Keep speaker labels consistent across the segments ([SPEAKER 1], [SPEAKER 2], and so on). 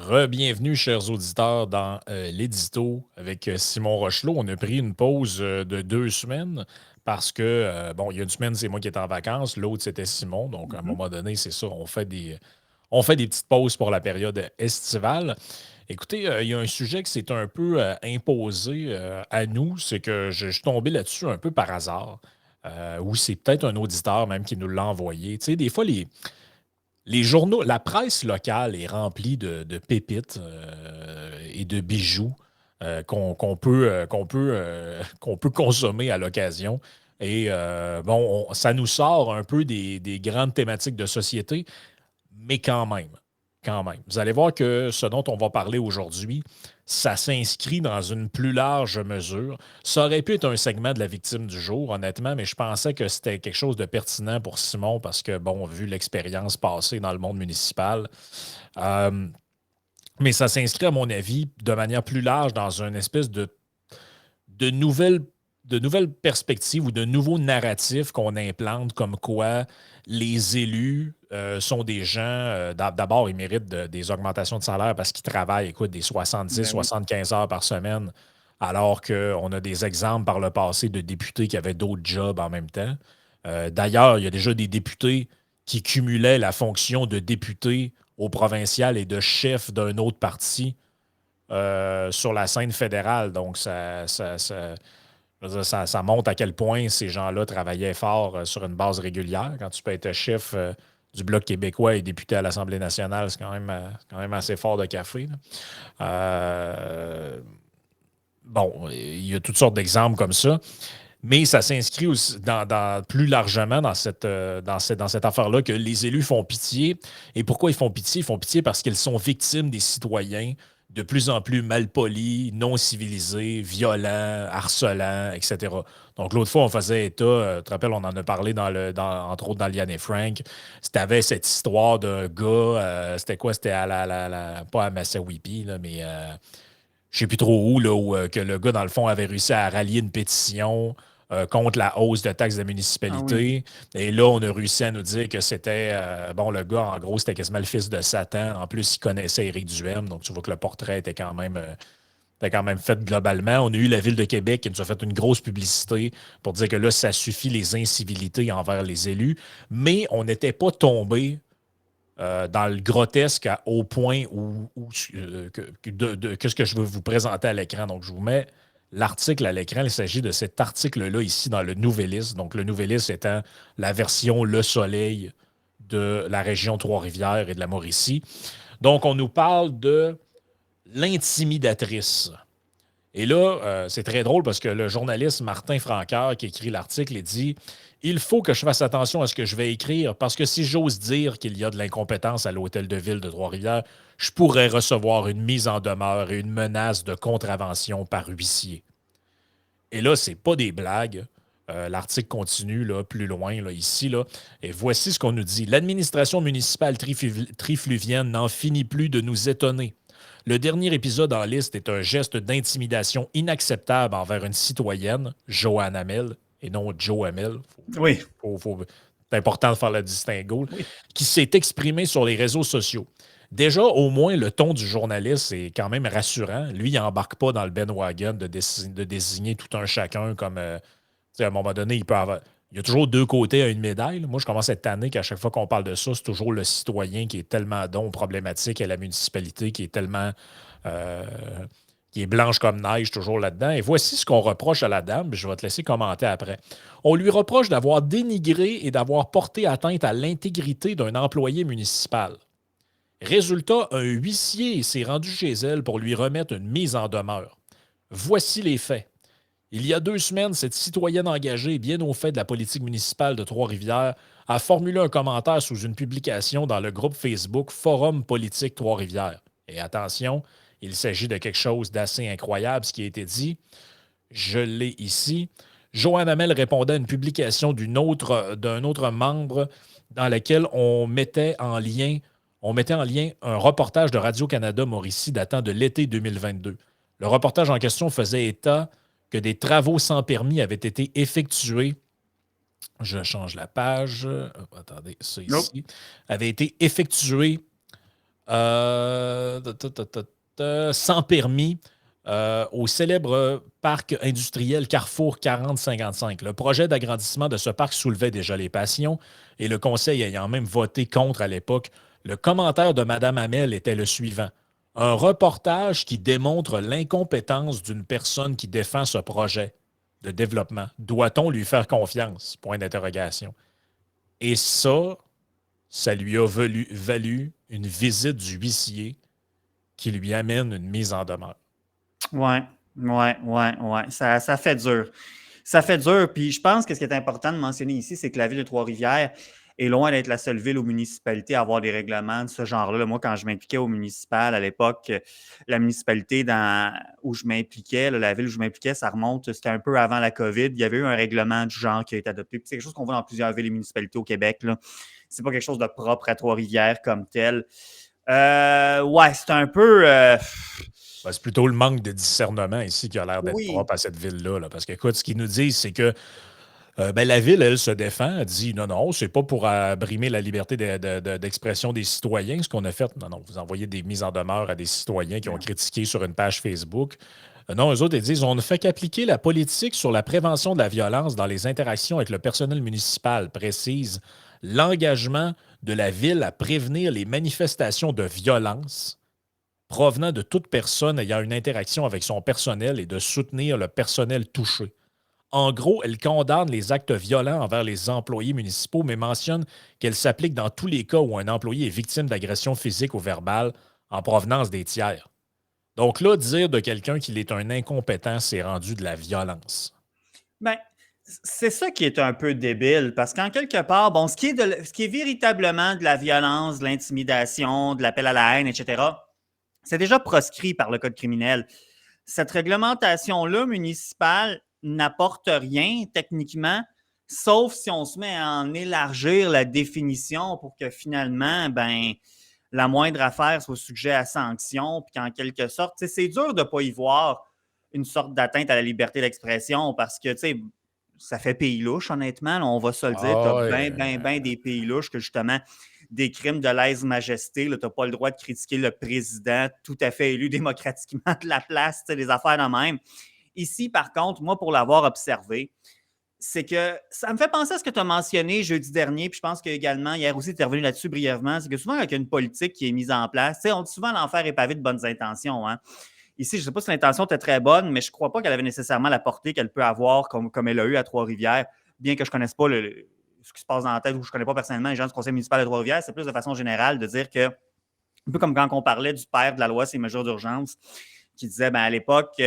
[SPEAKER 1] Re-bienvenue, chers auditeurs, dans l'édito avec Simon Rochelot. On a pris une pause de 2 semaines parce que, bon, il y a une semaine, c'est moi qui étais en vacances, l'autre, c'était Simon. Donc, à un
[SPEAKER 2] Mhm.
[SPEAKER 1] moment donné, c'est ça, on fait des petites pauses pour la période estivale. Écoutez, il y a un sujet qui s'est un peu imposé à nous, c'est que je suis tombé là-dessus un peu par hasard, ou c'est peut-être un auditeur même qui nous l'a envoyé. Tu sais, des fois, les journaux, la presse locale est remplie de pépites et de bijoux qu'on peut consommer à l'occasion. Et bon, ça nous sort un peu des grandes thématiques de société, mais quand même, quand même. Vous allez voir que ce dont on va parler aujourd'hui, ça s'inscrit dans une plus large mesure. Ça aurait pu être un segment de la victime du jour, honnêtement, mais je pensais que c'était quelque chose de pertinent pour Simon parce que, bon, vu l'expérience passée dans le monde municipal, euh, mais ça s'inscrit, à mon avis, de manière plus large dans une espèce de nouvelles, de nouvelles perspectives ou de nouveaux narratifs qu'on implante, comme quoi les élus sont des gens, d'abord, ils méritent des augmentations de salaire parce qu'ils travaillent, écoute, des
[SPEAKER 2] Ben oui.
[SPEAKER 1] 70-75 heures par semaine, alors qu'on a des exemples par le passé de députés qui avaient d'autres jobs en même temps. D'ailleurs, il y a déjà des députés qui cumulaient la fonction de député au provincial et de chef d'un autre parti sur la scène fédérale. Donc, je veux dire, ça montre à quel point ces gens-là travaillaient fort sur une base régulière. Quand tu peux être chef du Bloc québécois et député à l'Assemblée nationale, c'est quand même assez fort de café, là. Euh, bon, il y a toutes sortes d'exemples comme ça. Mais ça s'inscrit aussi plus largement dans cette affaire-là que les élus font pitié. Et pourquoi ils font pitié? Ils font pitié parce qu'ils sont victimes des citoyens de plus en plus malpolis, non civilisés, violents, harcelants, etc. Donc, l'autre fois, on faisait état, tu te rappelles, on en a parlé entre autres dans Liane et Frank. C'était cette histoire d'un gars, c'était quoi? C'était pas à Massawippi, là, mais je sais plus trop où, là, où que le gars, dans le fond, avait réussi à rallier une pétition contre la hausse de taxes de
[SPEAKER 2] Ah oui.
[SPEAKER 1] municipalité. Et là, on a réussi à nous dire que c'était, bon, le gars, en gros, c'était quasiment le fils de Satan. En plus, il connaissait Éric Duhem, donc tu vois que le portrait était quand même fait globalement. On a eu la Ville de Québec qui nous a fait une grosse publicité pour dire que là, ça suffit les incivilités envers les élus. Mais on n'était pas tombé dans le grotesque au point que ce que je veux vous présenter à l'écran. Donc, je vous mets l'article à l'écran. Il s'agit de cet article-là ici dans le Nouvelliste. Donc, le Nouvelliste étant la version Le Soleil de la région Trois-Rivières et de la Mauricie. Donc, on nous parle de l'intimidatrice. Et là, c'est très drôle parce que le journaliste Martin Franqueur qui écrit l'article, il dit: il faut que je fasse attention à ce que je vais écrire parce que si j'ose dire qu'il y a de l'incompétence à l'hôtel de ville de Trois-Rivières, je pourrais recevoir une mise en demeure et une menace de contravention par huissier. Et là, c'est pas des blagues. L'article continue là, plus loin, là, ici. Là, et voici ce qu'on nous dit. L'administration municipale trifluvienne n'en finit plus de nous étonner. Le dernier épisode en liste est un geste d'intimidation inacceptable envers une citoyenne, Joanne Hamel, et non Joe Hamel.
[SPEAKER 2] Oui.
[SPEAKER 1] C'est important de faire le distinguo,
[SPEAKER 2] Oui.
[SPEAKER 1] qui s'est exprimé sur les réseaux sociaux. Déjà, au moins, le ton du journaliste est quand même rassurant. Lui, il n'embarque pas dans le bandwagon de désigner tout un chacun comme. Tu sais, à un moment donné, il y a toujours deux côtés à une médaille, là. Moi, je commence à être tanné qu'à chaque fois qu'on parle de ça, c'est toujours le citoyen qui est tellement problématique et la municipalité qui est tellement. euh, qui est blanche comme neige toujours là-dedans. Et voici ce qu'on reproche à la dame. Je vais te laisser commenter après. On lui reproche d'avoir dénigré et d'avoir porté atteinte à l'intégrité d'un employé municipal. Résultat, un huissier s'est rendu chez elle pour lui remettre une mise en demeure. Voici les faits. Il y a 2 semaines, cette citoyenne engagée, bien au fait de la politique municipale de Trois-Rivières, a formulé un commentaire sous une publication dans le groupe Facebook Forum politique Trois-Rivières. Et attention, il s'agit de quelque chose d'assez incroyable, ce qui a été dit. Je l'ai ici. Joanne Hamel répondait à une publication d'un autre membre dans laquelle on mettait en lien un reportage de Radio-Canada Mauricie datant de l'été 2022. Le reportage en question faisait état que des travaux sans permis avaient été effectués. Je change la page. Attendez, ça
[SPEAKER 2] Nope.
[SPEAKER 1] ici. Avait été effectué Sans permis au célèbre parc industriel Carrefour 4055. Le projet d'agrandissement de ce parc soulevait déjà les passions et le conseil ayant même voté contre à l'époque, le commentaire de Mme Hamel était le suivant. Un reportage qui démontre l'incompétence d'une personne qui défend ce projet de développement. Doit-on lui faire confiance? Point d'interrogation. Et ça lui a valu une visite du huissier qui lui amène une mise en demeure.
[SPEAKER 2] Ouais, ouais. Ça fait dur. Ça fait dur. Puis je pense que ce qui est important de mentionner ici, c'est que la ville de Trois-Rivières est loin d'être la seule ville ou municipalité à avoir des règlements de ce genre-là. Moi, quand je m'impliquais au municipal à l'époque, la municipalité où je m'impliquais, la ville où je m'impliquais, ça remonte, c'était un peu avant la COVID. Il y avait eu un règlement du genre qui a été adopté. Puis c'est quelque chose qu'on voit dans plusieurs villes et municipalités au Québec, là. C'est pas quelque chose de propre à Trois-Rivières comme tel. Ouais, c'est un peu.
[SPEAKER 1] Ben, c'est plutôt le manque de discernement ici qui a l'air d'être
[SPEAKER 2] Oui.
[SPEAKER 1] propre à cette ville-là. Là. Parce qu'écoute, ce qu'ils nous disent, c'est que ben, la ville, elle, se défend. Elle dit non, non, c'est pas pour brimer la liberté d'expression des citoyens ce qu'on a fait. Non, non, vous envoyez des mises en demeure à des citoyens qui ont critiqué sur une page Facebook. Non, eux autres, ils disent on ne fait qu'appliquer la politique sur la prévention de la violence dans les interactions avec le personnel municipal, précise l'engagement de la ville à prévenir les manifestations de violence provenant de toute personne ayant une interaction avec son personnel et de soutenir le personnel touché. En gros, elle condamne les actes violents envers les employés municipaux, mais mentionne qu'elle s'applique dans tous les cas où un employé est victime d'agression physique ou verbale en provenance des tiers. Donc là, dire de quelqu'un qu'il est un incompétent, c'est rendu de la violence.
[SPEAKER 2] Ben, c'est ça qui est un peu débile, parce qu'en quelque part, bon, ce qui est véritablement de la violence, de l'intimidation, de l'appel à la haine, etc., c'est déjà proscrit par le code criminel. Cette réglementation-là municipale n'apporte rien techniquement, sauf si on se met à en élargir la définition pour que finalement, ben, la moindre affaire soit sujet à sanction, puis qu'en quelque sorte, c'est dur de ne pas y voir une sorte d'atteinte à la liberté d'expression parce que, tu sais, ça fait pays louche, honnêtement. Là, on va se le dire. Tu as
[SPEAKER 1] Ah
[SPEAKER 2] bien des pays louches que, justement, des crimes de lèse-majesté. Tu n'as pas le droit de critiquer le président tout à fait élu démocratiquement de la place, des affaires de même. Ici, par contre, moi, pour l'avoir observé, c'est que ça me fait penser à ce que tu as mentionné jeudi dernier, puis je pense qu'également, hier aussi, tu es revenu là-dessus brièvement, c'est que souvent, avec une politique qui est mise en place, on dit souvent l'enfer est pavé de bonnes intentions. Hein? Ici, je ne sais pas si l'intention était très bonne, mais je ne crois pas qu'elle avait nécessairement la portée qu'elle peut avoir comme elle a eu à Trois-Rivières, bien que je ne connaisse pas ce qui se passe dans la tête ou que je ne connais pas personnellement les gens du conseil municipal de Trois-Rivières. C'est plus de façon générale de dire que, un peu comme quand on parlait du père de la loi, ces mesures d'urgence, qui disait à l'époque,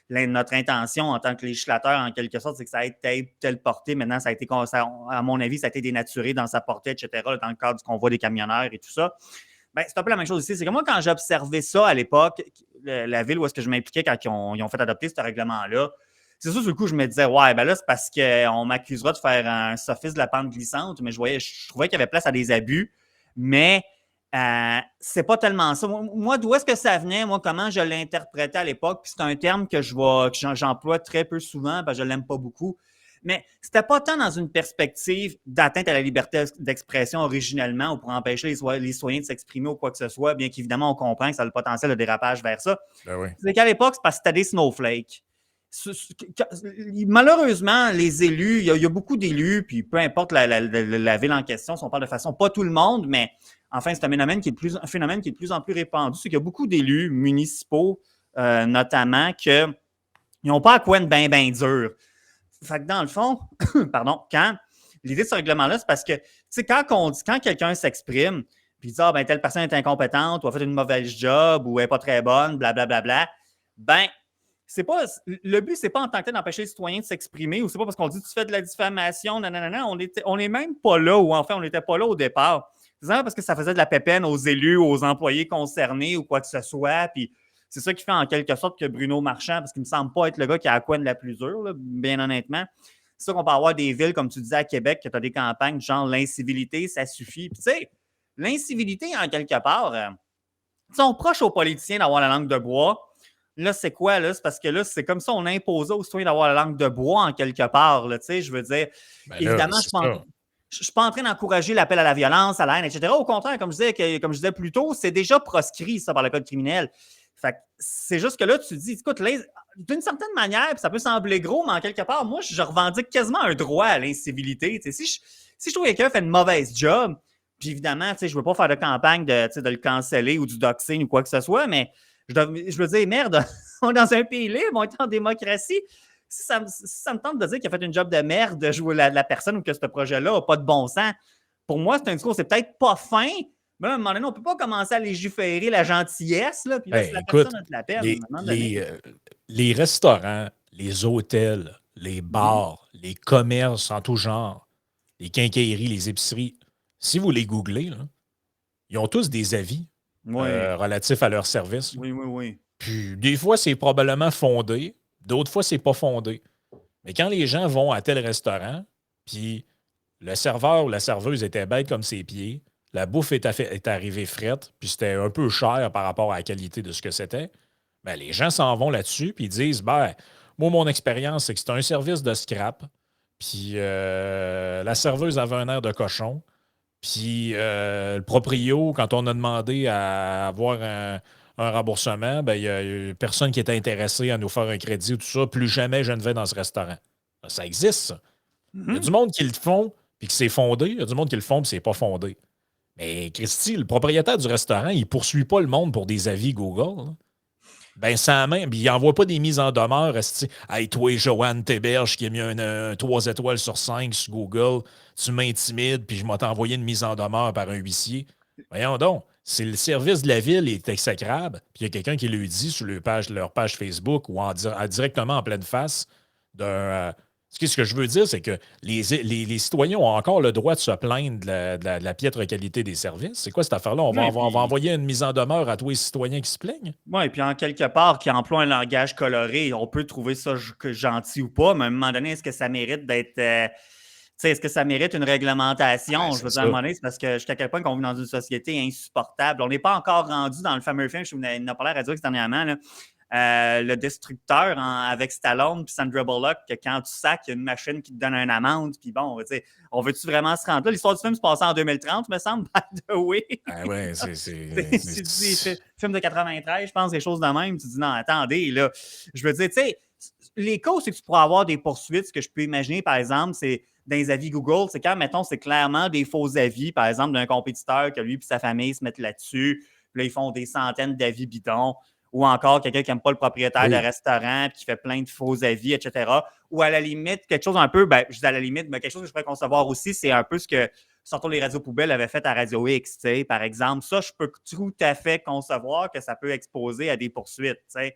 [SPEAKER 2] notre intention en tant que législateur, en quelque sorte, c'est que ça ait telle portée. Maintenant, ça a été, à mon avis, ça a été dénaturé dans sa portée, etc., dans le cadre du convoi des camionneurs et tout ça. Ben, c'est un peu la même chose ici. C'est que moi, quand j'observais ça à l'époque, la ville où est-ce que je m'impliquais quand ils ont fait adopter ce règlement-là, c'est ça, sur le coup, je me disais, ouais, ben là, c'est parce qu'on m'accusera de faire un sophisme de la pente glissante, mais je trouvais qu'il y avait place à des abus, mais c'est pas tellement ça. Moi, d'où est-ce que ça venait? Moi, comment je l'interprétais à l'époque? Puis c'est un terme que j'emploie très peu souvent, parce que je l'aime pas beaucoup. Mais c'était pas tant dans une perspective d'atteinte à la liberté d'expression originellement ou pour empêcher les citoyens de s'exprimer ou quoi que ce soit, bien qu'évidemment, on comprend que ça a le potentiel de dérapage vers ça.
[SPEAKER 1] ben oui.
[SPEAKER 2] C'est qu'à l'époque, c'est parce que c'était des snowflakes. Malheureusement, les élus, il y a beaucoup d'élus, puis peu importe la ville en question, si on parle de façon, pas tout le monde, mais enfin, c'est un phénomène qui est de plus en plus répandu. C'est qu'il y a beaucoup d'élus municipaux, notamment, qui n'ont pas à quoi de bien dur. Fait que dans le fond, pardon, l'idée de ce règlement-là, c'est parce que, tu sais, quand quelqu'un s'exprime, puis il dit, ah, ben, telle personne est incompétente, ou a fait une mauvaise job, ou elle n'est pas très bonne, blablabla, ben, le but, c'est pas en tant que tel d'empêcher les citoyens de s'exprimer, ou c'est pas parce qu'on dit, tu fais de la diffamation, nanana, on n'est même pas là, ou enfin, on n'était pas là au départ. C'est simplement parce que ça faisait de la pépène aux élus, aux employés concernés, ou quoi que ce soit, puis c'est ça qui fait en quelque sorte que Bruno Marchand, parce qu'il ne me semble pas être le gars qui a la couenne la plus dure, là, bien honnêtement. C'est ça qu'on peut avoir des villes, comme tu disais à Québec, que tu as des campagnes genre l'incivilité, ça suffit. Puis tu sais, l'incivilité, en quelque part, on proche aux politiciens d'avoir la langue de bois. Là, c'est quoi? Là? C'est parce que là, c'est comme ça, on imposait aux citoyens d'avoir la langue de bois, en quelque part. Là, je veux dire,
[SPEAKER 1] Ben là,
[SPEAKER 2] évidemment, je
[SPEAKER 1] c'est
[SPEAKER 2] pense.
[SPEAKER 1] ça.
[SPEAKER 2] je ne suis pas en train d'encourager l'appel à la violence, à la haine, etc. Au contraire, comme je disais plus tôt, c'est déjà proscrit, ça, par le code criminel. Fait que c'est juste que là, tu te dis, écoute, d'une certaine manière, puis ça peut sembler gros, mais en quelque part, moi, je revendique quasiment un droit à l'incivilité. Si je trouve que quelqu'un fait une mauvaise job, puis évidemment, je ne veux pas faire de campagne de le canceller ou du doxing ou quoi que ce soit, mais je veux dire, merde, on est dans un pays libre, on est en démocratie. Si ça me tente de dire qu'il a fait une job de merde de jouer la personne ou que ce projet-là n'a pas de bon sens, pour moi, c'est un discours, c'est peut-être pas fin, mais à un moment donné, on ne peut pas commencer à légiférer la gentillesse, là, puis là, si la
[SPEAKER 1] Écoute,
[SPEAKER 2] personne a de la peine, à un
[SPEAKER 1] les,
[SPEAKER 2] moment donné.
[SPEAKER 1] les, les restaurants, les hôtels, les bars, les commerces en tout genre, les quincailleries, les épiceries, si vous les googlez, là, ils ont tous des avis
[SPEAKER 2] Oui,
[SPEAKER 1] relatifs à leur service.
[SPEAKER 2] oui, oui, oui.
[SPEAKER 1] Puis des fois, c'est probablement fondé, d'autres fois, c'est pas fondé. Mais quand les gens vont à tel restaurant, puis le serveur ou la serveuse était bête comme ses pieds, la bouffe est arrivée frette, puis c'était un peu cher par rapport à la qualité de ce que c'était, ben, les gens s'en vont là-dessus, puis ils disent, ben, moi, mon expérience, c'est que c'est un service de scrap, puis la serveuse avait un air de cochon, puis le proprio, quand on a demandé à avoir un remboursement, ben, il n'y a eu personne qui était intéressé à nous faire un crédit ou tout ça. Plus jamais je ne vais dans ce restaurant. Ça existe, ça. Il y a du monde qui le font, puis que c'est fondé. Il y a du monde qui le font, puis c'est pas fondé. Mais Christy, le propriétaire du restaurant, il poursuit pas le monde pour des avis Google, là. Ben, sans même, il n'envoie pas des mises en demeure. Esti. Hey, toi, Joanne Théberge, qui a mis un 3 étoiles sur 5 sur Google, tu m'intimides, puis je m'ai envoyé une mise en demeure par un huissier. Voyons donc, c'est le service de la ville est exécrable, puis il y a quelqu'un qui lui dit sur leur page Facebook ou directement en pleine face d'un. Ce que je veux dire, c'est que les citoyens ont encore le droit de se plaindre de la piètre qualité des services. C'est quoi cette affaire-là? On va envoyer une mise en demeure à tous les citoyens qui se plaignent?
[SPEAKER 2] Oui, puis en quelque part, qui emploie un langage coloré, on peut trouver ça gentil ou pas, mais à un moment donné, est-ce que ça mérite d'être. Est-ce que ça mérite une
[SPEAKER 1] Ben,
[SPEAKER 2] réglementation? Je
[SPEAKER 1] c'est
[SPEAKER 2] veux dire, à un
[SPEAKER 1] ça.
[SPEAKER 2] moment donné, c'est parce que jusqu'à quel point qu'on vit dans une société insupportable. On n'est pas encore rendu dans le fameux film, je vous en ai parlé à Radio X dernièrement, là, Le Destructeur avec Stallone puis Sandra Bullock, que quand tu sacs, il y a une machine qui te donne une amende, puis bon, on veut-tu vraiment se rendre là? L'histoire du film se passait en 2030, me semble, by the way.
[SPEAKER 1] Ah ouais,
[SPEAKER 2] Tu dis, film de 93, je pense, des choses de même. Tu dis, non, attendez, là. Je veux dire, tu sais, les causes, c'est que tu pourras avoir des poursuites. Ce que je peux imaginer, par exemple, c'est dans les avis Google, c'est quand, mettons, c'est clairement des faux avis, par exemple, d'un compétiteur que lui et sa famille se mettent là-dessus. Puis là, ils font des centaines d'avis bidons. Ou encore quelqu'un qui n'aime pas le propriétaire de
[SPEAKER 1] oui.
[SPEAKER 2] restaurant puis qui fait plein de faux avis, etc. Ou à la limite, quelque chose un peu, ben, je dis à la limite, mais quelque chose que je pourrais concevoir aussi, c'est un peu ce que surtout les radios poubelles avaient fait à Radio X, par exemple. Ça, je peux tout à fait concevoir que ça peut exposer à des poursuites. T'sais.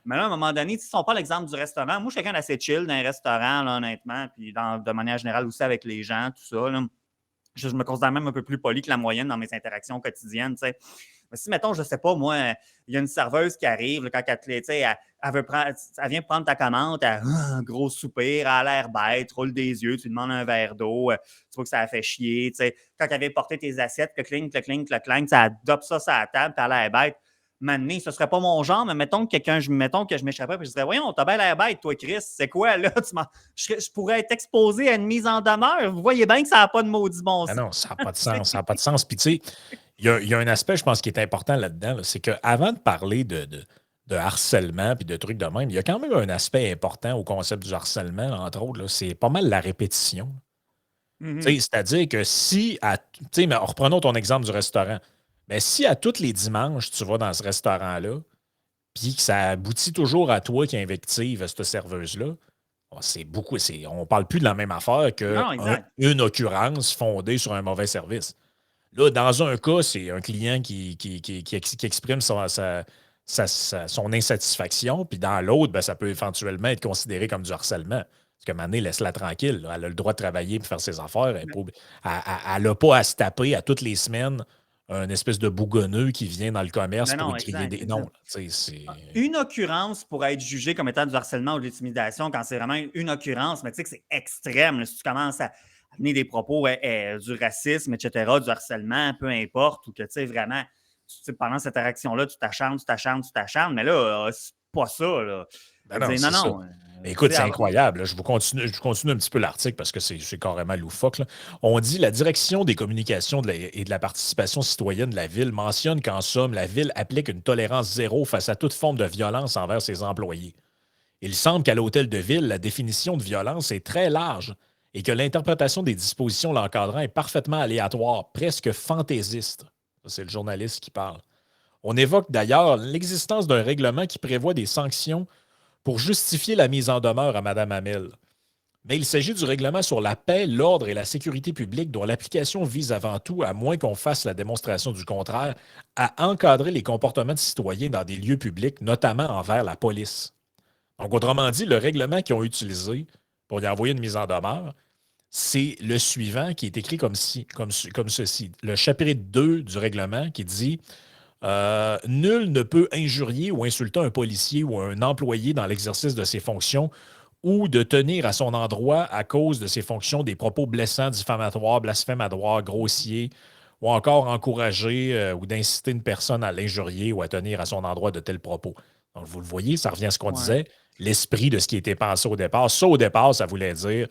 [SPEAKER 2] Mais là, à un moment donné, si on prend l'exemple du restaurant, moi, je suis quelqu'un d'assez chill dans un restaurant, là, honnêtement, puis de manière générale aussi avec les gens, tout ça. Là. Je me considère même un peu plus poli que la moyenne dans mes interactions quotidiennes. T'sais. Mais si, mettons, je ne sais pas, moi, il y a une serveuse qui arrive, là, quand elle vient prendre ta commande, elle a un gros soupir, elle a l'air bête, roule des yeux, tu lui demandes un verre d'eau, tu vois que ça a fait chier. Quand elle vient porter tes assiettes, le cling, ça adopte ça sur la table, puis elle a l'air bête. Maintenant, ce ne serait pas mon genre, mais mettons que je m'échapperais et je dirais, voyons, t'as bien l'air bête, toi, Chris, c'est quoi, là? Je pourrais être exposé à une mise en demeure. Vous voyez bien que ça n'a pas de maudit bon
[SPEAKER 1] Ah
[SPEAKER 2] sens.
[SPEAKER 1] non, ça n'a pas de sens. Ça n'a pas de sens. Puis, tu sais, il y a un aspect, je pense, qui est important là-dedans, là, c'est qu'avant de parler de harcèlement puis de trucs de même, il y a quand même un aspect important au concept du harcèlement, entre autres. Là, c'est pas mal la répétition. Tu sais, c'est-à-dire que si, tu sais, mais reprenons ton exemple du restaurant. Mais si à tous les dimanches, tu vas dans ce restaurant-là, puis que ça aboutit toujours à toi qui invective cette serveuse-là, c'est beaucoup. On parle plus de la même affaire
[SPEAKER 2] Non, exact.
[SPEAKER 1] qu'une occurrence fondée sur un mauvais service. Là, dans un cas, c'est un client qui exprime son insatisfaction, puis dans l'autre, ben, ça peut éventuellement être considéré comme du harcèlement. Parce que Mané, laisse-la tranquille. Là. Elle a le droit de travailler et faire ses affaires. Elle n'a pas à se taper à toutes les semaines un espèce de bougonneux qui vient dans le commerce
[SPEAKER 2] Mais
[SPEAKER 1] pour
[SPEAKER 2] non,
[SPEAKER 1] lui crier
[SPEAKER 2] exact,
[SPEAKER 1] des. Non,
[SPEAKER 2] exact.
[SPEAKER 1] là, tu sais, c'est.
[SPEAKER 2] Une occurrence pourrait être jugée comme étant du harcèlement ou de l'intimidation quand c'est vraiment une occurrence, mais tu sais que c'est extrême. Là, si tu commences à amener des propos du racisme, etc., du harcèlement, peu importe, ou que tu sais vraiment, pendant cette interaction-là, tu t'acharnes, mais là, c'est pas ça. Là. Je
[SPEAKER 1] Ben
[SPEAKER 2] veux
[SPEAKER 1] non,
[SPEAKER 2] dire, non,
[SPEAKER 1] c'est ça.
[SPEAKER 2] non.
[SPEAKER 1] Mais
[SPEAKER 2] Tu
[SPEAKER 1] écoute,
[SPEAKER 2] sais,
[SPEAKER 1] c'est incroyable. Là. Je continue un petit peu l'article parce que c'est carrément loufoque. Là. On dit la direction des communications et de la participation citoyenne de la ville mentionne qu'en somme, la ville applique une tolérance zéro face à toute forme de violence envers ses employés. Il semble qu'à l'hôtel de ville, la définition de violence est très large et que l'interprétation des dispositions l'encadrant est parfaitement aléatoire, presque fantaisiste. Ça, c'est le journaliste qui parle. On évoque d'ailleurs l'existence d'un règlement qui prévoit des sanctions pour justifier la mise en demeure à Mme Hamel. Mais il s'agit du règlement sur la paix, l'ordre et la sécurité publique dont l'application vise avant tout, à moins qu'on fasse la démonstration du contraire, à encadrer les comportements de citoyens dans des lieux publics, notamment envers la police. Donc, autrement dit, le règlement qu'ils ont utilisé pour y envoyer une mise en demeure, c'est le suivant qui est écrit comme ceci. Le chapitre 2 du règlement qui dit nul ne peut injurier ou insulter un policier ou un employé dans l'exercice de ses fonctions ou de tenir à son endroit à cause de ses fonctions des propos blessants, diffamatoires, blasphématoires, grossiers ou encore encourager ou d'inciter une personne à l'injurier ou à tenir à son endroit de tels propos. Donc, vous le voyez, ça revient à ce qu'on
[SPEAKER 2] ouais.
[SPEAKER 1] disait, l'esprit de ce qui était pensé au départ. Ça, au départ, ça voulait dire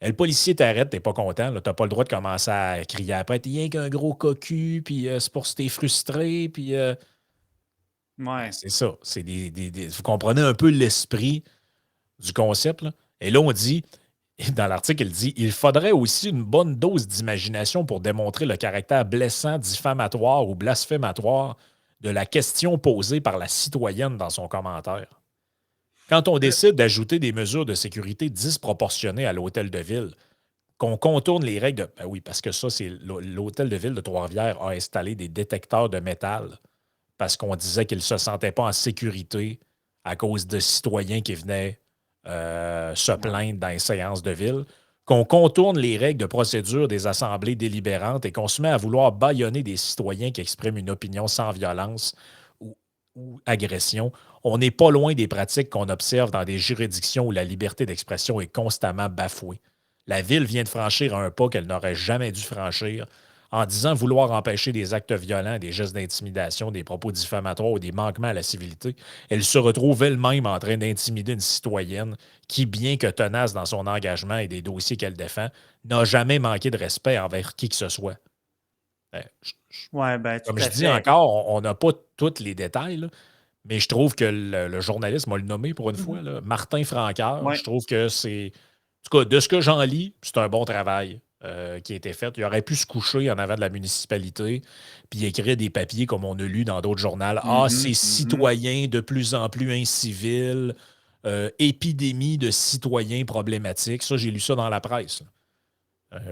[SPEAKER 1] le policier t'arrête, t'es pas content, là, t'as pas le droit de commencer à crier après, t'es rien qu'un gros cocu, puis c'est pour si t'es frustré, puis ben,
[SPEAKER 2] Ouais.
[SPEAKER 1] c'est ça. C'est vous comprenez un peu l'esprit du concept, là. Et là, on dit, dans l'article, il dit il faudrait aussi une bonne dose d'imagination pour démontrer le caractère blessant, diffamatoire ou blasphématoire de la question posée par la citoyenne dans son commentaire. Quand on
[SPEAKER 2] Le-
[SPEAKER 1] décide d'ajouter des mesures de sécurité disproportionnées à l'hôtel de ville, qu'on contourne les règles de. Ben oui, parce que ça, c'est l'hôtel de ville de Trois-Rivières a installé des détecteurs de métal parce qu'on disait qu'ils ne se sentaient pas en sécurité à cause de citoyens qui venaient se
[SPEAKER 2] Ouais.
[SPEAKER 1] plaindre dans les séances de ville, qu'on contourne les règles de procédure des assemblées délibérantes et qu'on se met à vouloir bâillonner des citoyens qui expriment une opinion sans violence ou, ou agression. On n'est pas loin des pratiques qu'on observe dans des juridictions où la liberté d'expression est constamment bafouée. La ville vient de franchir un pas qu'elle n'aurait jamais dû franchir en disant vouloir empêcher des actes violents, des gestes d'intimidation, des propos diffamatoires ou des manquements à la civilité. Elle se retrouve elle-même en train d'intimider une citoyenne qui, bien que tenace dans son engagement et des dossiers qu'elle défend, n'a jamais manqué de respect envers qui que ce soit.
[SPEAKER 2] Ouais, ben, tout
[SPEAKER 1] Comme je
[SPEAKER 2] à
[SPEAKER 1] dis
[SPEAKER 2] fait.
[SPEAKER 1] encore, on n'a pas tous les détails, là, mais je trouve que le journaliste m'a le nommé pour une fois,
[SPEAKER 2] Mhm.
[SPEAKER 1] là, Martin Franqueur. Je
[SPEAKER 2] Ouais.
[SPEAKER 1] trouve que c'est. En tout cas, de ce que j'en lis, c'est un bon travail qui a été fait. Il aurait pu se coucher en avant de la municipalité puis écrire des papiers comme on a lu dans d'autres journaux. Ah,
[SPEAKER 2] Mhm,
[SPEAKER 1] ces
[SPEAKER 2] mhm.
[SPEAKER 1] citoyens de plus en plus incivils, épidémie de citoyens problématiques. Ça, j'ai lu ça dans la presse.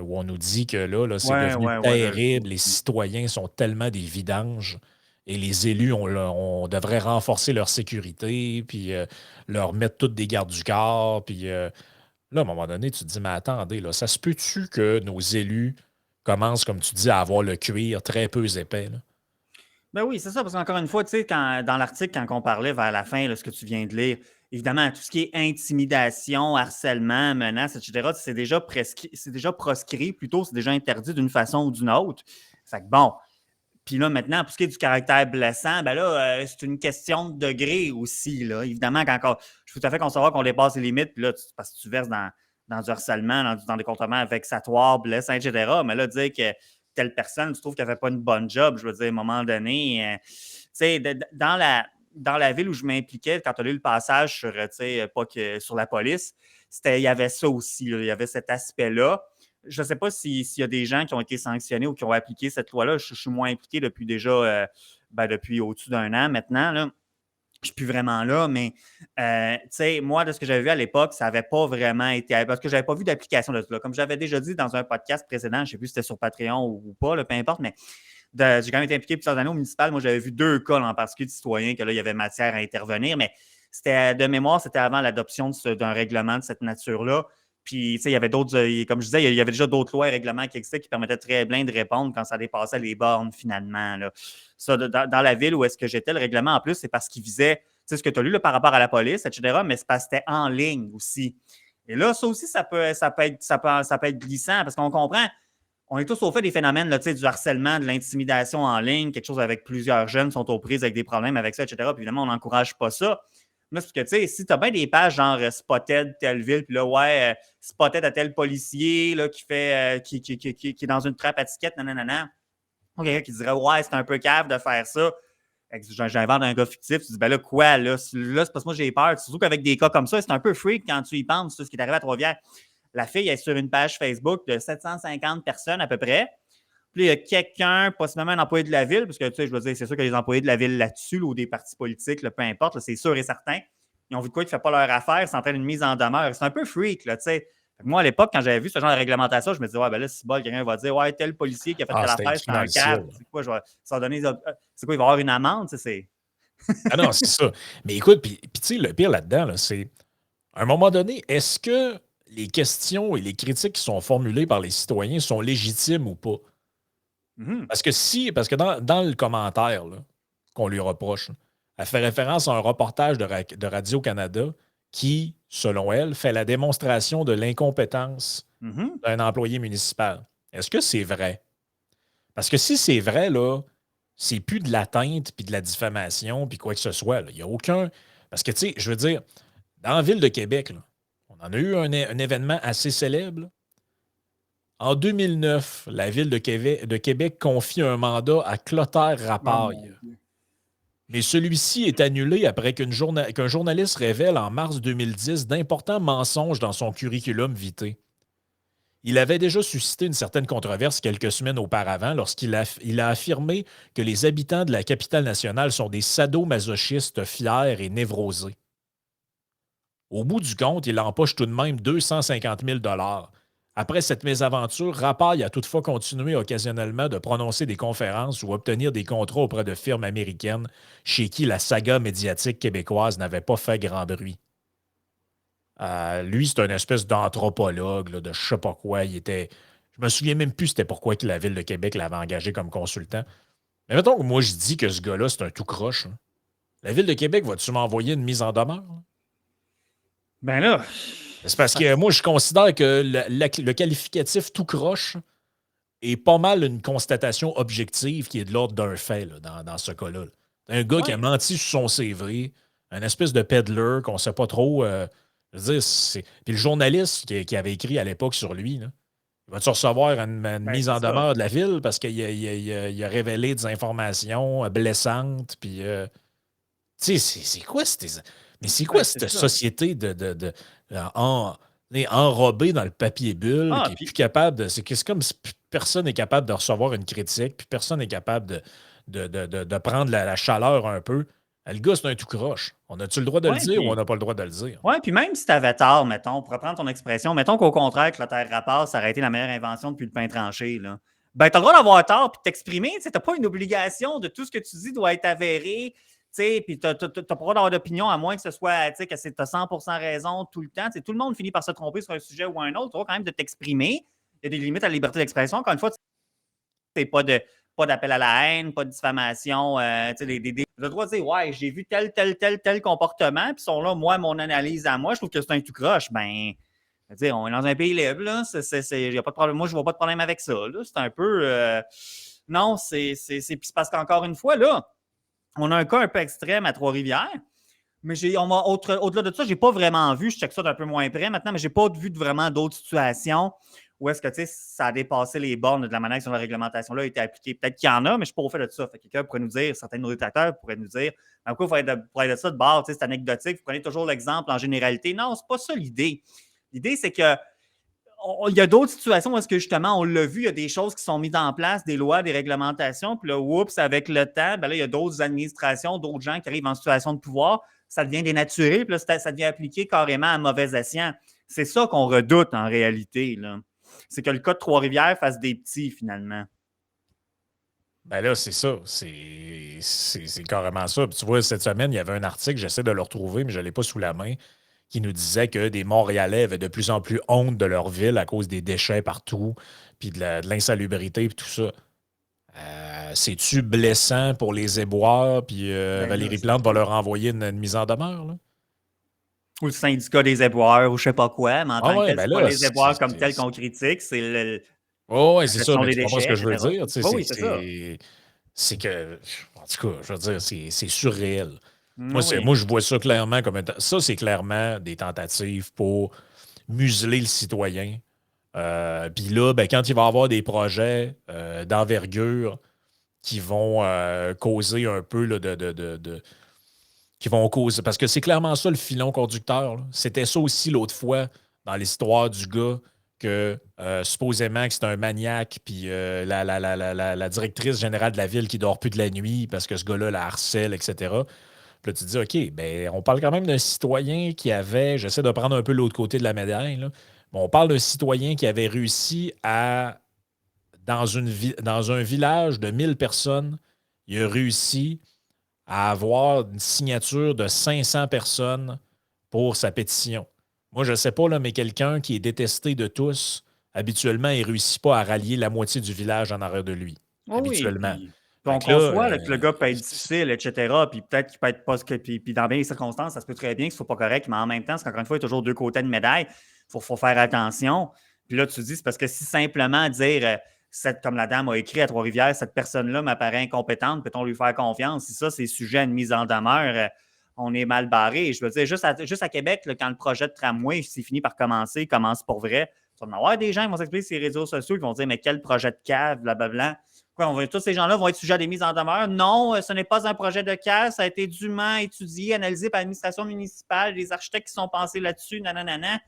[SPEAKER 1] Où on nous dit que là, c'est
[SPEAKER 2] Ouais,
[SPEAKER 1] devenu
[SPEAKER 2] ouais, ouais,
[SPEAKER 1] terrible, les citoyens sont tellement des vidanges et les élus, on devrait renforcer leur sécurité, puis leur mettre toutes des gardes du corps, puis là, à un moment donné, tu te dis, mais attendez, là, ça se peut-tu que nos élus commencent, comme tu dis, à avoir le cuir très peu épais, là?
[SPEAKER 2] Ben oui, c'est ça, parce qu'encore une fois, tu sais, dans l'article, quand on parlait vers la fin, là, ce que tu viens de lire, évidemment, tout ce qui est intimidation, harcèlement, menace, etc., c'est déjà proscrit, plutôt, c'est déjà interdit d'une façon ou d'une autre. Fait que bon, puis là, maintenant, pour ce qui est du caractère blessant, ben là, c'est une question de degré aussi, là. Évidemment, je suis tout à fait concevoir qu'on dépasse les limites, puis là, parce que tu verses dans du harcèlement, dans des comportements vexatoires, blessants, etc. Mais là, dire que telle personne, tu trouves qu'elle ne fait pas une bonne job, je veux dire, à un moment donné, tu sais, dans la ville où je m'impliquais, quand tu as lu le passage sur, tu sais, pas que sur la police, il y avait ça aussi, là. Il y avait cet aspect-là. Je ne sais pas s'il y a des gens qui ont été sanctionnés ou qui ont appliqué cette loi-là. Je suis moins impliqué depuis déjà, depuis au-dessus d'un an maintenant, là. Je ne suis plus vraiment là, mais tu sais, moi, de ce que j'avais vu à l'époque, ça n'avait pas vraiment été. Parce que je n'avais pas vu d'application de cela. Comme j'avais déjà dit dans un podcast précédent, je ne sais plus si c'était sur Patreon ou pas, là, peu importe, mais j'ai quand même été impliqué plusieurs années au municipal. Moi, j'avais vu 2 cas en particulier de citoyens que là, il y avait matière à intervenir, mais c'était de mémoire, c'était avant l'adoption d'un règlement de cette nature-là. Puis, tu sais, il y avait d'autres, comme je disais, il y avait déjà d'autres lois et règlements qui existaient qui permettaient très bien de répondre quand ça dépassait les bornes, finalement, là. Ça, dans la ville où est-ce que j'étais, le règlement, en plus, c'est parce qu'il visait, tu sais, ce que tu as lu là, par rapport à la police, etc., mais c'est parce que c'était en ligne aussi. Et là, ça aussi, ça peut être glissant parce qu'on comprend, on est tous au fait des phénomènes là, du harcèlement, de l'intimidation en ligne, quelque chose avec plusieurs jeunes sont aux prises avec des problèmes avec ça, etc. Puis évidemment, on n'encourage pas ça. Là, parce que, tu sais, si tu as bien des pages genre Spotted telle ville, puis là, ouais, Spotted à tel policier là, qui fait qui est dans une trappe à ticket, nanana. Ou quelqu'un qui dirait ouais, c'est un peu cave de faire ça. J'invente un gars fictif, tu dis ben là, quoi, là, c'est parce que moi j'ai peur. Surtout qu'avec des cas comme ça, c'est un peu freak quand tu y penses, ce qui est arrivé à Trois-Rivières. La fille est sur une page Facebook de 750 personnes à peu près. Puis il y a quelqu'un, possiblement un employé de la ville, parce que tu sais, je veux dire, c'est sûr que les employés de la ville là-dessus, là, ou des partis politiques, là, peu importe, là, c'est sûr et certain. Ils ont vu de quoi qui ne fait pas leur affaire, c'est en train d'une mise en demeure. C'est un peu freak, là, tu sais. Moi, à l'époque, quand j'avais vu ce genre de réglementation, je me disais, ouais, ben là, si bol, quelqu'un va dire, ouais, tel policier qui a fait
[SPEAKER 1] Ah,
[SPEAKER 2] telle
[SPEAKER 1] c'était
[SPEAKER 2] affaire,
[SPEAKER 1] écrit
[SPEAKER 2] c'est
[SPEAKER 1] dans
[SPEAKER 2] un
[SPEAKER 1] le ciel.
[SPEAKER 2] cave. C'est quoi, ça va donner, c'est quoi, il va y avoir une amende, tu sais,
[SPEAKER 1] Ah non, c'est ça. Mais écoute, puis tu sais, le pire là-dedans, là, c'est, à un moment donné, est-ce que les questions et les critiques qui sont formulées par les citoyens sont légitimes ou pas?
[SPEAKER 2] Mhm.
[SPEAKER 1] Parce que dans le commentaire là, qu'on lui reproche, là, elle fait référence à un reportage de Radio-Canada qui, selon elle, fait la démonstration de l'incompétence
[SPEAKER 2] Mhm.
[SPEAKER 1] d'un employé municipal. Est-ce que c'est vrai? Parce que si c'est vrai, là, c'est plus de l'atteinte puis de la diffamation puis quoi que ce soit. Là. Il n'y a aucun. Parce que, tu sais, je veux dire, dans la ville de Québec, là, on en a eu un événement assez célèbre. Là. En 2009, la ville de Québec confie un mandat à Clotaire
[SPEAKER 2] Oh mon
[SPEAKER 1] Rapaille.
[SPEAKER 2] Dieu.
[SPEAKER 1] Mais celui-ci est annulé après qu'un journaliste révèle en mars 2010 d'importants mensonges dans son curriculum vitae. Il avait déjà suscité une certaine controverse quelques semaines auparavant lorsqu'il a affirmé que les habitants de la capitale nationale sont des sadomasochistes fiers et névrosés. Au bout du compte, il empoche tout de même 250 000 dollars. Après cette mésaventure, Rapaille a toutefois continué occasionnellement de prononcer des conférences ou obtenir des contrats auprès de firmes américaines chez qui la saga médiatique québécoise n'avait pas fait grand bruit. Lui, c'est une espèce d'anthropologue, là, de je sais pas quoi. Je me souviens même plus c'était pourquoi que la Ville de Québec l'avait engagé comme consultant. Mais mettons que moi, je dis que ce gars-là, c'est un tout croche. Hein. La Ville de Québec, va-tu m'envoyer une mise en demeure? Hein?
[SPEAKER 2] Ben là,
[SPEAKER 1] C'est parce que moi, je considère que le qualificatif tout croche est pas mal une constatation objective qui est de l'ordre d'un fait là, dans ce cas-là. Un gars qui a
[SPEAKER 2] ouais.
[SPEAKER 1] menti sur son CV, un espèce de peddler qu'on sait pas trop. Je veux dire, puis le journaliste qui avait écrit à l'époque sur lui, là, il va-tu recevoir une
[SPEAKER 2] Ben
[SPEAKER 1] mise
[SPEAKER 2] c'est
[SPEAKER 1] en
[SPEAKER 2] ça.
[SPEAKER 1] demeure de la ville parce qu'il a révélé des informations blessantes, puis tu sais, c'est quoi cette... Mais c'est quoi
[SPEAKER 2] Ben c'est
[SPEAKER 1] cette
[SPEAKER 2] ça.
[SPEAKER 1] société en- enrobée dans le papier bulle
[SPEAKER 2] Ah,
[SPEAKER 1] qui est plus
[SPEAKER 2] puis
[SPEAKER 1] capable de... C'est comme si personne n'est capable de recevoir une critique, puis personne n'est capable de prendre la chaleur un peu. Le gars, c'est un tout croche. On a-tu le droit de le
[SPEAKER 2] ouais,
[SPEAKER 1] dire ou on
[SPEAKER 2] puis
[SPEAKER 1] n'a pas le droit de le dire?
[SPEAKER 2] ouais, puis même si tu avais tort, mettons, on pourrait prendre ton expression, mettons qu'au contraire, que la terre rapace, ça aurait été la meilleure invention depuis le pain tranché, là. Ben, tu as le droit d'avoir tort puis de t'exprimer. Tu n'as pas une obligation de tout ce que tu dis doit être avéré. Puis tu n'as pas le droit d'avoir d'opinion à moins que ce soit que tu as 100% raison tout le temps. T'sais, tout le monde finit par se tromper sur un sujet ou un autre. Tu as le droit quand même de t'exprimer. Il y a des limites à la liberté d'expression. Encore une fois, c'est pas d'appel à la haine, pas de diffamation. Le droit de dire, ouais, j'ai vu tel comportement, puis sont là, moi, mon analyse à moi, je trouve que c'est un tout croche. Ben, je veux dire, on est dans un pays libre, là. Y a pas de problème. Moi, je vois pas de problème avec ça. Là. C'est un peu. Non, puis c'est parce qu'encore une fois, là, on a un cas un peu extrême à Trois-Rivières. Mais au-delà de ça, j'ai pas vraiment vu, je check ça d'un peu moins près maintenant, mais j'ai pas vu vraiment d'autres situations où est-ce que ça a dépassé les bornes de la manière dont la réglementation-là a été appliquée. Peut-être qu'il y en a, mais je ne suis pas au fait de ça. Fait que quelqu'un pourrait nous dire, certains de nos détracteurs pourraient nous dire, pourquoi vous parlez de ça de bord, c'est anecdotique, vous prenez toujours l'exemple en généralité. Non, c'est pas ça l'idée. L'idée, c'est que il y a d'autres situations où est-ce que justement, on l'a vu, il y a des choses qui sont mises en place, des lois, des réglementations, puis là, oups, avec le temps, ben là, il y a d'autres administrations, d'autres gens qui arrivent en situation de pouvoir, ça devient dénaturé, puis là, ça devient appliqué carrément à mauvais escient. C'est ça qu'on redoute en réalité, là. C'est que le cas de Trois-Rivières fasse des petits, finalement.
[SPEAKER 1] Ben là, c'est ça. C'est carrément ça. Puis tu vois, cette semaine, il y avait un article, j'essaie de le retrouver, mais je ne l'ai pas sous la main, qui nous disait que des Montréalais avaient de plus en plus honte de leur ville à cause des déchets partout, puis de l'insalubrité, puis tout ça. C'est-tu blessant pour les éboueurs, puis
[SPEAKER 2] Ben là,
[SPEAKER 1] Valérie
[SPEAKER 2] c'est
[SPEAKER 1] Plante va
[SPEAKER 2] ça.
[SPEAKER 1] leur envoyer une mise en demeure, là?
[SPEAKER 2] Ou le syndicat des éboueurs, ou je sais pas quoi, mais en
[SPEAKER 1] Ah
[SPEAKER 2] tant que
[SPEAKER 1] ouais,
[SPEAKER 2] tel,
[SPEAKER 1] ben
[SPEAKER 2] c'est pas
[SPEAKER 1] là,
[SPEAKER 2] les éboueurs comme tels qu'on critique, c'est
[SPEAKER 1] oh, ouais,
[SPEAKER 2] la
[SPEAKER 1] c'est ça,
[SPEAKER 2] gestion
[SPEAKER 1] mais
[SPEAKER 2] des
[SPEAKER 1] tu comprends ce
[SPEAKER 2] déchets,
[SPEAKER 1] que je veux
[SPEAKER 2] etc.
[SPEAKER 1] dire? Tu sais,
[SPEAKER 2] Oui, oui, c'est ça.
[SPEAKER 1] c'est que, en tout cas, je veux dire, c'est surréel. Moi,
[SPEAKER 2] Oui.
[SPEAKER 1] moi, je vois ça clairement comme ça, c'est clairement des tentatives pour museler le citoyen. Puis là, ben, quand il va y avoir des projets d'envergure qui vont causer un peu là, qui vont causer. Parce que c'est clairement ça le filon conducteur, là. C'était ça aussi l'autre fois dans l'histoire du gars que supposément que c'est un maniaque, puis la directrice générale de la ville qui dort plus de la nuit parce que ce gars-là la harcèle, etc. Puis là, tu te dis, OK, ben, on parle quand même d'un citoyen qui avait, j'essaie de prendre un peu l'autre côté de la médaille, là, mais on parle d'un citoyen qui avait réussi à, dans un village de 1000 personnes, il a réussi à avoir une signature de 500 personnes pour sa pétition. Moi, je ne sais pas, là, mais quelqu'un qui est détesté de tous, habituellement, il ne réussit pas à rallier la moitié du village en arrière de lui.
[SPEAKER 2] Oui, oui,
[SPEAKER 1] Habituellement.
[SPEAKER 2] puis
[SPEAKER 1] Fait
[SPEAKER 2] on
[SPEAKER 1] que là,
[SPEAKER 2] conçoit là, que le gars peut être difficile, etc. Puis peut-être qu'il peut être pas. Puis dans bien des circonstances, ça se peut très bien que ce soit pas correct, mais en même temps, c'est qu'encore une fois, il y a toujours deux côtés de médaille. Faut faire attention. Puis là, tu te dis, c'est parce que si simplement dire, comme la dame a écrit à Trois-Rivières, cette personne-là m'apparaît incompétente, peut-on lui faire confiance? Si ça, c'est sujet à une mise en demeure, on est mal barré. Je veux dire, juste à Québec, là, quand le projet de tramway, s'est fini par commencer, commence pour vrai, tu vas en avoir des gens qui vont s'expliquer sur les réseaux sociaux, qui vont dire, mais quel projet de cave, blablabla. Quoi, tous ces gens-là vont être sujets à des mises en demeure. Non, ce n'est pas un projet de cave. Ça a été dûment étudié, analysé par l'administration municipale, les architectes qui sont passés là-dessus, nanana.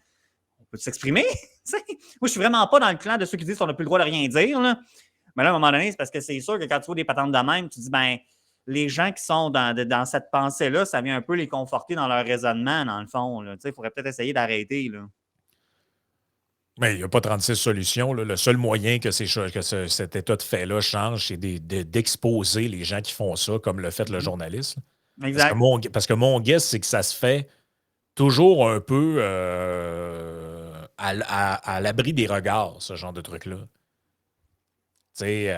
[SPEAKER 2] On peut s'exprimer? Moi, je suis vraiment pas dans le clan de ceux qui disent qu'on n'a plus le droit de rien dire. Là. Mais là, à un moment donné, c'est parce que c'est sûr que quand tu vois des patentes de même, tu dis, ben, les gens qui sont dans cette pensée-là, ça vient un peu les conforter dans leur raisonnement, dans le fond. Il faudrait peut-être essayer d'arrêter. Là.
[SPEAKER 1] mais il n'y a pas 36 solutions, là. Le seul moyen que, cet état de fait-là change, c'est d'exposer les gens qui font ça, comme le fait le journaliste.
[SPEAKER 2] Exact.
[SPEAKER 1] Parce que mon guess, c'est que ça se fait toujours un peu à l'abri des regards, ce genre de truc-là. C'est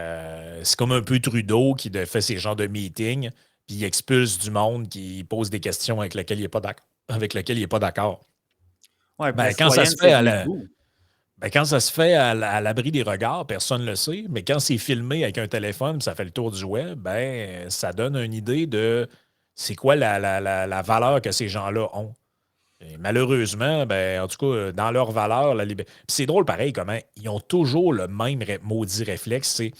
[SPEAKER 1] comme un peu Trudeau qui fait ces genres de meetings, puis il expulse du monde qui pose des questions avec lesquelles il n'est pas d'accord. Avec lesquelles il n'est pas d'accord.
[SPEAKER 2] Oui, puis la
[SPEAKER 1] Ben, quand ça se
[SPEAKER 2] citoyenne,
[SPEAKER 1] fait
[SPEAKER 2] c'est
[SPEAKER 1] à
[SPEAKER 2] venu
[SPEAKER 1] la,
[SPEAKER 2] debout.
[SPEAKER 1] Ben, quand ça se fait à l'abri des regards, personne ne le sait. Mais quand c'est filmé avec un téléphone, puis ça fait le tour du web, ben, ça donne une idée de c'est quoi la valeur que ces gens-là ont. Et malheureusement, ben, en tout cas, dans leur valeur, la liberté. C'est drôle pareil comment ils ont toujours le même maudit réflexe, c'est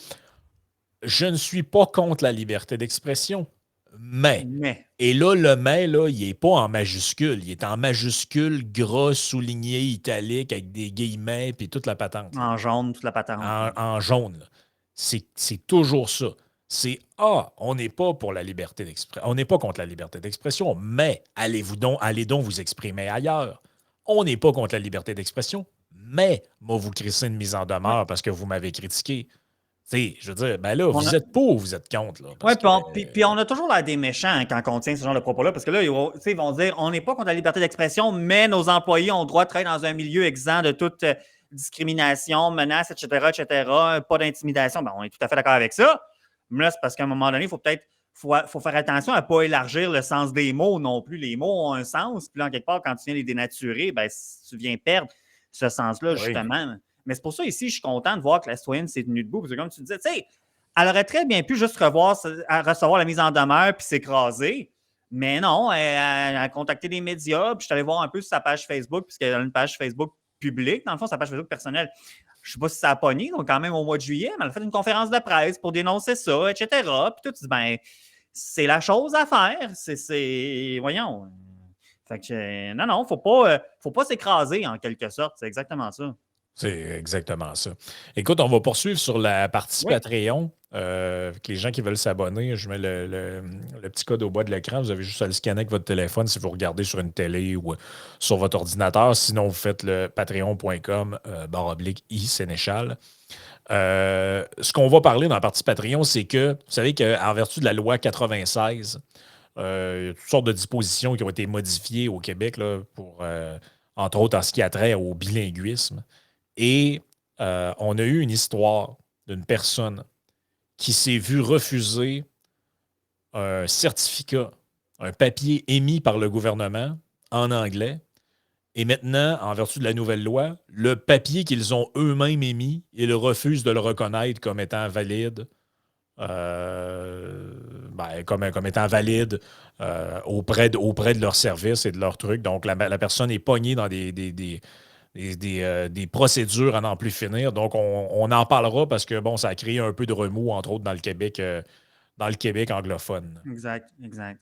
[SPEAKER 1] je ne suis pas contre la liberté d'expression, mais.
[SPEAKER 2] Mais,
[SPEAKER 1] Et là, le mais, là, il n'est pas en majuscule. Il est en majuscule, gras, souligné, italique, avec des guillemets, puis toute la patente. Là
[SPEAKER 2] en jaune, toute la patente.
[SPEAKER 1] en jaune. Là. C'est toujours ça. C'est on n'est pas pour la liberté d'expression. On n'est pas contre la liberté d'expression, mais allez donc vous exprimer ailleurs. On n'est pas contre la liberté d'expression, mais moi, vous crissez une mise en
[SPEAKER 2] Ouais.
[SPEAKER 1] demeure parce que vous m'avez critiqué. T'sais, je veux dire, ben là,
[SPEAKER 2] On
[SPEAKER 1] vous
[SPEAKER 2] a,
[SPEAKER 1] êtes pour ou vous êtes contre, là,
[SPEAKER 2] Oui,
[SPEAKER 1] parce que
[SPEAKER 2] puis on a toujours l'air des méchants hein, quand on tient ce genre de propos-là, parce que là, ils vont dire on n'est pas contre la liberté d'expression, mais nos employés ont le droit de travailler dans un milieu exempt de toute discrimination, menace, etc., etc., pas d'intimidation. Ben, on est tout à fait d'accord avec ça. Mais là, c'est parce qu'à un moment donné, il faut peut-être faut faire attention à ne pas élargir le sens des mots non plus. Les mots ont un sens, puis là, en quelque part, quand tu viens les dénaturer, ben, tu viens perdre ce sens-là,
[SPEAKER 1] oui.
[SPEAKER 2] justement. Mais c'est pour ça, ici, je suis content de voir que la citoyenne s'est tenue debout, parce que comme tu disais, tu sais, elle aurait très bien pu juste recevoir la mise en demeure puis s'écraser. Mais non, elle a contacté des médias, puis je suis allé voir un peu sur sa page Facebook, puisqu'elle a une page Facebook publique, dans le fond, sa page Facebook personnelle. Je ne sais pas si ça a pogné, donc quand même au mois de juillet, mais elle a fait une conférence de presse pour dénoncer ça, etc. Puis tout, tu dis, ben, c'est la chose à faire. Voyons. Fait que, non, faut pas s'écraser en quelque sorte. C'est exactement ça.
[SPEAKER 1] C'est exactement ça. Écoute, on va poursuivre sur la partie
[SPEAKER 2] Oui.
[SPEAKER 1] Patreon. Avec les gens qui veulent s'abonner, je mets le petit code au bas de l'écran. Vous avez juste à le scanner avec votre téléphone si vous regardez sur une télé ou sur votre ordinateur. Sinon, vous faites le patreon.com /i Sénéchal. Ce qu'on va parler dans la partie Patreon, c'est que, vous savez qu'en vertu de la loi 96, il y a toutes sortes de dispositions qui ont été modifiées au Québec là, pour, entre autres, en ce qui a trait au bilinguisme. Et on a eu une histoire d'une personne qui s'est vue refuser un certificat, un papier émis par le gouvernement en anglais. Et maintenant, en vertu de la nouvelle loi, le papier qu'ils ont eux-mêmes émis, ils refusent de le reconnaître comme étant valide. comme étant valide auprès de leur service et de leur truc. Donc, la personne est pognée dans des procédures à n'en plus finir. Donc, on en parlera parce que, bon, ça a créé un peu de remous, entre autres, dans le Québec anglophone.
[SPEAKER 2] Exact, exact.